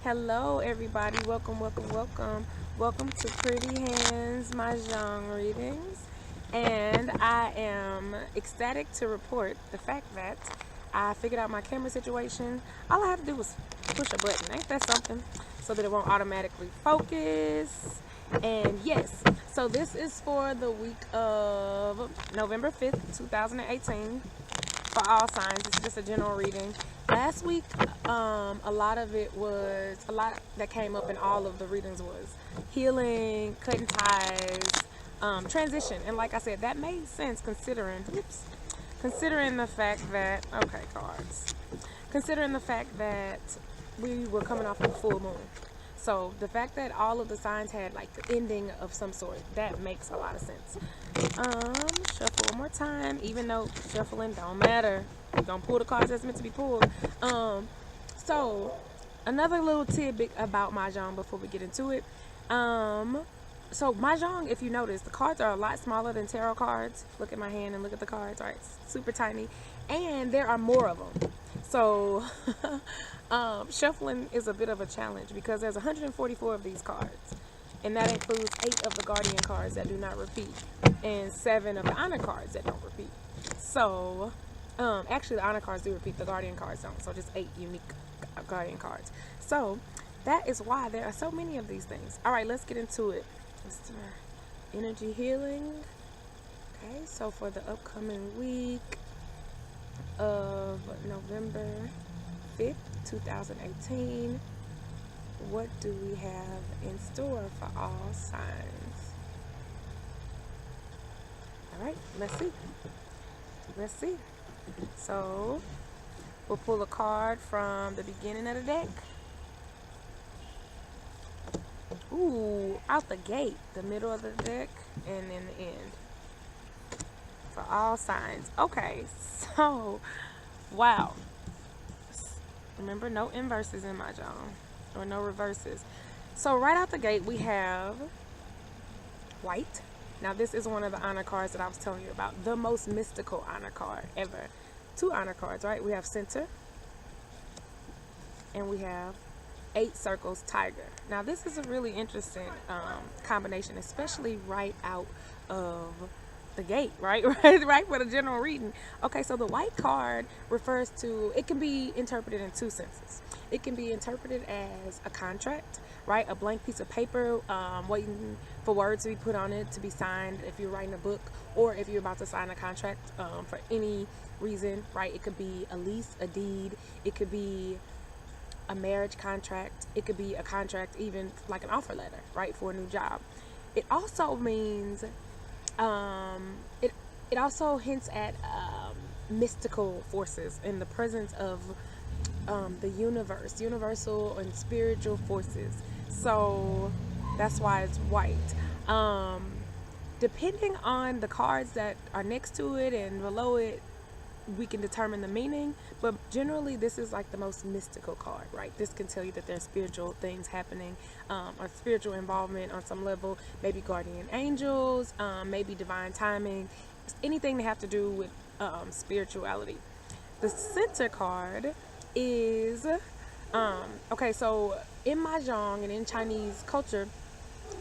Hello, everybody. Welcome, welcome, welcome. Welcome to Pretty Hands, Mah Jongg readings. And I am ecstatic to report the fact that I figured out my camera situation. All I have to do was push a button. Ain't that something? So that it won't automatically focus. And yes, so this is for the week of November 5th, 2018 for all signs. It's just a general reading. Last week, a lot of it was a lot that came up in all of the readings was healing, cutting ties, transition, and like I said, that made sense considering the fact that considering the fact that we were coming off of a full moon. So the fact that all of the signs had like the ending of some sort, that makes a lot of sense. Shuffle one more time, even though shuffling don't matter. You're gonna pull the cards that's meant to be pulled. So another little tidbit about Mah Jongg before we get into it. So Mah Jongg, if you notice, the cards are a lot smaller than tarot cards. Look at my hand and look at the cards, right? Super tiny. And there are more of them. So shuffling is a bit of a challenge because there's 144 of these cards. And that includes 8 of the Guardian cards that do not repeat and 7 of the Honor cards that don't repeat. So, actually the Honor cards do repeat, the Guardian cards don't. So just 8 unique Guardian cards. So that is why there are so many of these things. All right, let's get into it. Let's do our energy healing. Okay, so for the upcoming week of November 5th, 2018, what do we have in store for all signs? All right, let's see. So we'll pull a card from the beginning of the deck. Ooh, out the gate, the middle of the deck, and then the end. For all signs. Okay, so, wow. Remember, no inverses in Mah Jongg, or no reverses. So right out the gate, we have white. Now this is one of the honor cards that I was telling you about. The most mystical honor card ever. 2 honor cards, right? We have center, and we have 8 circles tiger. Now this is a really interesting combination, especially right out of the gate, right? Right for the general reading. Okay, so the white card refers to, it can be interpreted in 2 senses. It can be interpreted as a contract, right? A blank piece of paper waiting for words to be put on it to be signed if you're writing a book, or if you're about to sign a contract for any reason, right? It could be a lease, a deed, it could be a marriage contract, it could be a contract, even like an offer letter, right, for a new job. It also means it also hints at mystical forces in the presence of the universe, universal and spiritual forces. So that's why it's white. Depending on the cards that are next to it and below it, we can determine the meaning, but generally this is like the most mystical card, right? This can tell you that there's spiritual things happening, or spiritual involvement on some level, maybe guardian angels, maybe divine timing, anything that have to do with spirituality. The center card is okay, so in Mah Jongg and in Chinese culture,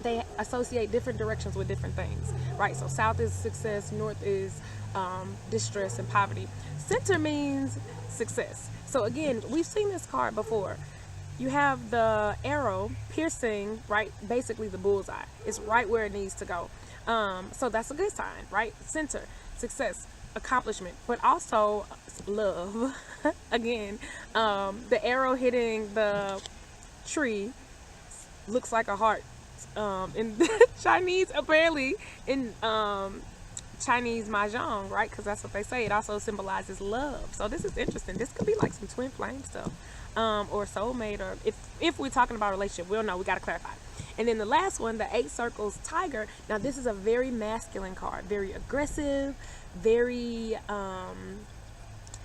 they associate different directions with different things, right? So south is success, north is distress and poverty. Center means success. So again, we've seen this card before. You have the arrow piercing, right, basically the bullseye. It's right where it needs to go. So that's a good sign, right? Center, success, accomplishment, but also love. Again, the arrow hitting the tree looks like a heart. In Chinese, apparently in Chinese Mah Jongg, right? Because that's what they say. It also symbolizes love. So this is interesting. This could be like some twin flame stuff, or soulmate, or if we're talking about a relationship, we'll know. We got to clarify. And then the last one, the 8 circles tiger. Now this is a very masculine card, very aggressive, very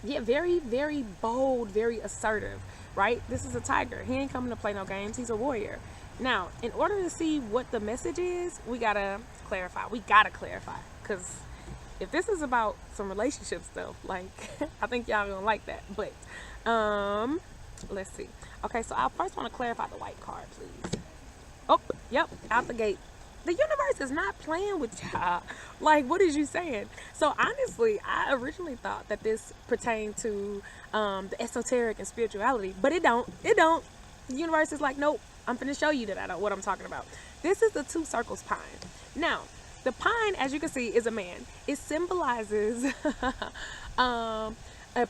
very bold, very assertive, right? This is a tiger. He ain't coming to play no games. He's a warrior. Now, in order to see what the message is, we gotta clarify. Because if this is about some relationship stuff, like I think y'all gonna like that. But Let's see. Okay, so I first want to clarify the white card, please. Oh, yep, out the gate. The universe is not playing with y'all. Like, what is you saying? So honestly, I originally thought that this pertained to the esoteric and spirituality, but it don't. It don't. The universe is like, nope. I'm finna show you that I know what I'm talking about. This is the two circles pine. Now, the pine, as you can see, is a man. It symbolizes a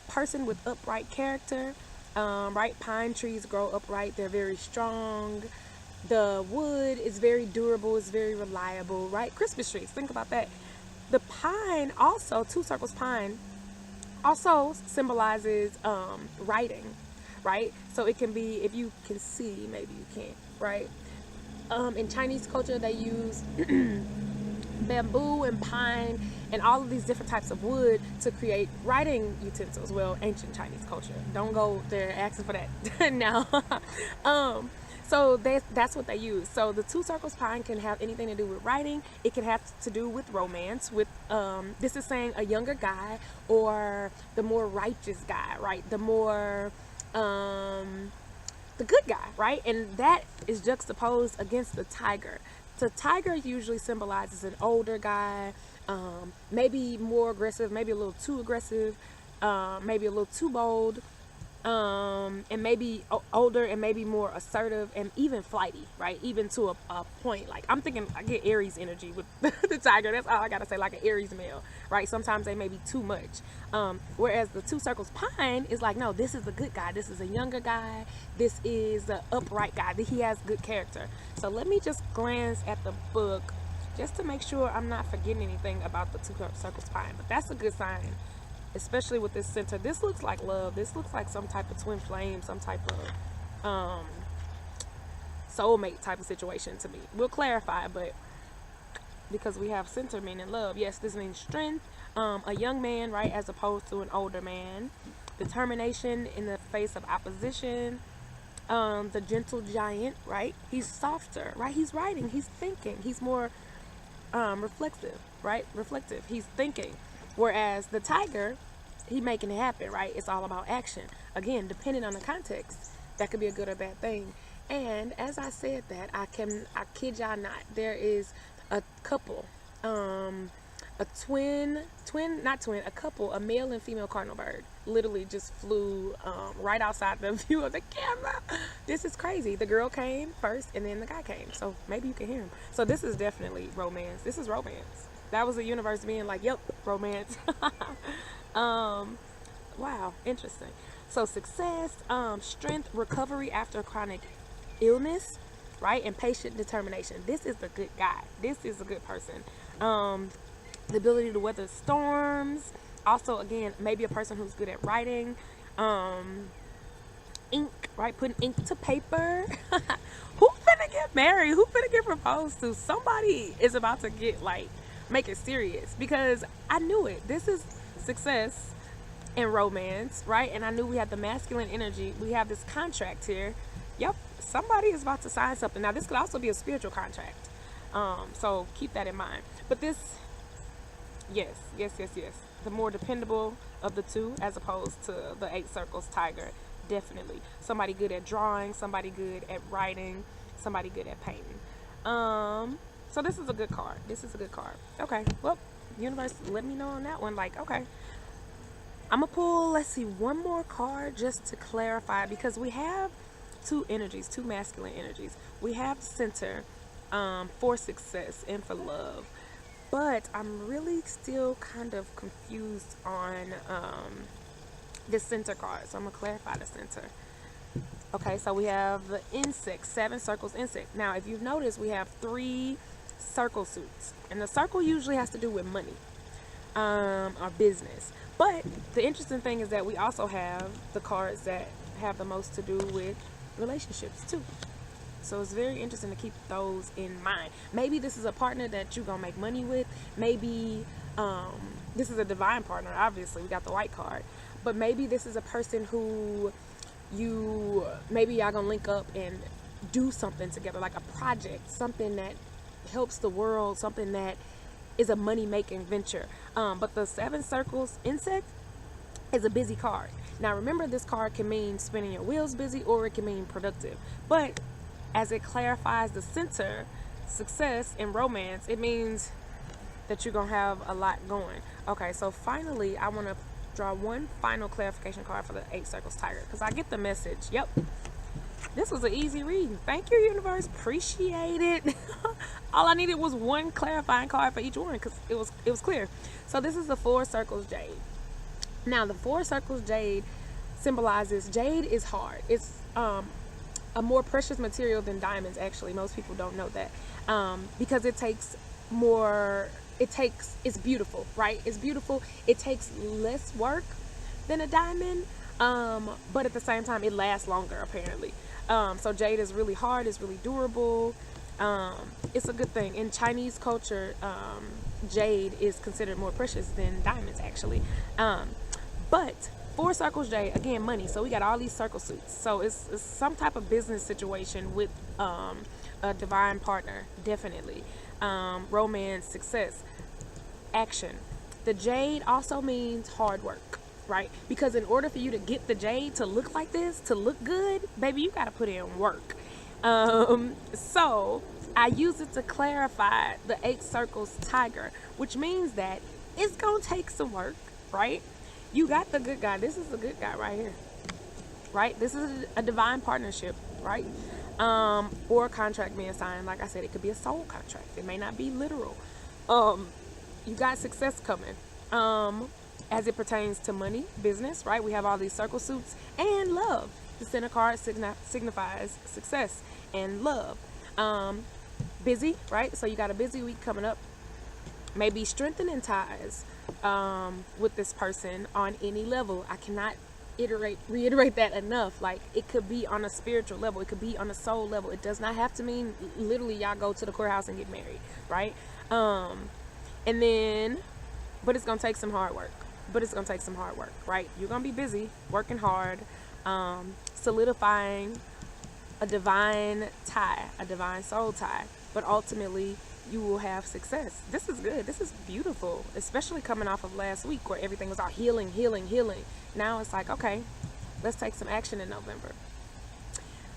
person with upright character. Right, pine trees grow upright. They're very strong. The wood is very durable, it's very reliable, right? Christmas trees, think about that. The pine also, two circles pine, also symbolizes writing, right? So it can be, if you can see, maybe you can't, right? In Chinese culture, they use bamboo and pine and all of these different types of wood to create writing utensils. Well, ancient Chinese culture. Don't go there asking for that now. So that's what they use. So the two circles pine can have anything to do with writing. It can have to do with romance. With this is saying a younger guy or the more righteous guy, right? The more the good guy, right? And that is juxtaposed against the tiger. The tiger usually symbolizes an older guy, maybe more aggressive, maybe a little too aggressive, maybe a little too bold, and maybe older and maybe more assertive and even flighty, right? Even to a point. Like, I'm thinking I get Aries energy with the tiger. That's all I gotta say, like an Aries male, right? Sometimes they may be too much. Whereas the two circles pine is like, no, this is a good guy. This is a younger guy. This is an upright guy. He has good character. So let me just glance at the book just to make sure I'm not forgetting anything about the two circles pine. But that's a good sign, especially with this center. This looks like love. This looks like some type of twin flame, some type of soulmate type of situation to me. We'll clarify, but because we have center meaning love. Yes, this means strength. A young man, right, as opposed to an older man. Determination in the face of opposition. The gentle giant, right? He's softer, right? He's writing, he's thinking, he's more reflective, right? Reflective. He's thinking. Whereas the tiger, he making it happen, right? It's all about action. Again, depending on the context, that could be a good or bad thing. And as I said that, I kid y'all not, there is a couple, a couple, a male and female cardinal bird literally just flew right outside the view of the camera. This is crazy. The girl came first and then the guy came. So maybe you can hear him. So this is definitely romance. This is romance. That was the universe being like, yep, romance. Wow, interesting. So success, strength, recovery after chronic illness, right? And patient determination. This is the good guy. This is a good person. The ability to weather storms. Also, again, maybe a person who's good at writing. Ink, right? Putting ink to paper. Who finna get married? Who finna get proposed to? Somebody is about to get, like, make it serious, because I knew it. This is success and romance, right? And I knew we had the masculine energy. We have this contract here. Yep, somebody is about to sign something. Now, this could also be a spiritual contract. So keep that in mind. But this, yes. The more dependable of the two, as opposed to the 8 circles tiger, definitely. Somebody good at drawing, somebody good at writing, somebody good at painting. So this is a good card. This is a good card. Okay, well, universe, let me know on that one. Like, okay. I'm going to pull, let's see, one more card just to clarify, because we have two energies, two masculine energies. We have center for success and for love. But I'm really still kind of confused on the center card. So I'm going to clarify the center. Okay, so we have the insect, 7 circles insect. Now, if you've noticed, we have 3 circle suits. And the circle usually has to do with money or business. But the interesting thing is that we also have the cards that have the most to do with relationships too. So it's very interesting to keep those in mind. Maybe this is a partner that you're gonna make money with. Maybe this is a divine partner. Obviously, we got the white card. But maybe this is a person who maybe y'all gonna link up and do something together, like a project, something that helps the world, something that is a money-making venture. But the 7 circles insect is a busy card. Now remember, this card can mean spinning your wheels busy, or it can mean productive. But as it clarifies the center, success and romance, it means that you're gonna have a lot going. Okay, so finally I want to draw one final clarification card for the 8 circles tiger, because I get the message. Yep, this was an easy reading. Thank you, universe. Appreciate it. All I needed was one clarifying card for each one, because it was clear. So this is the 4 circles jade. Now the 4 circles jade symbolizes, jade is hard. It's a more precious material than diamonds. Actually, most people don't know that, because it takes more. It's beautiful, right? It's beautiful. It takes less work than a diamond, but at the same time, it lasts longer, apparently. So jade is really hard. It's really durable. It's a good thing. In Chinese culture, jade is considered more precious than diamonds, actually. But 4 circles jade, again, money. So we got all these circle suits. So it's some type of business situation with a divine partner, definitely. Romance, success, action. The jade also means hard work, right? Because in order for you to get the jade to look like this, to look good, baby, you got to put in work. So I use it to clarify the 8 circles tiger, which means that it's gonna take some work, right? You got the good guy. This is the good guy right here, right? This is a divine partnership, right? Or a contract being signed. Like I said, it could be a soul contract. It may not be literal. You got success coming. As it pertains to money, business, right? We have all these circle suits, and love. The center card signifies success and love. Busy, right? So you got a busy week coming up. Maybe strengthening ties with this person on any level. I cannot reiterate that enough. Like, it could be on a spiritual level, it could be on a soul level. It does not have to mean literally y'all go to the courthouse and get married, right? And then, but it's gonna take some hard work. Right? You're gonna be busy working hard, solidifying a divine tie, a divine soul tie, but ultimately you will have success. This is good. This is beautiful, especially coming off of last week where everything was all healing. Now it's like, okay, let's take some action in November.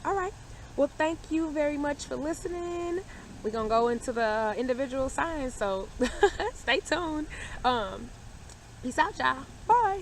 All right. Well, thank you very much for listening. We're going to go into the individual signs, so stay tuned. Peace out, y'all. Bye.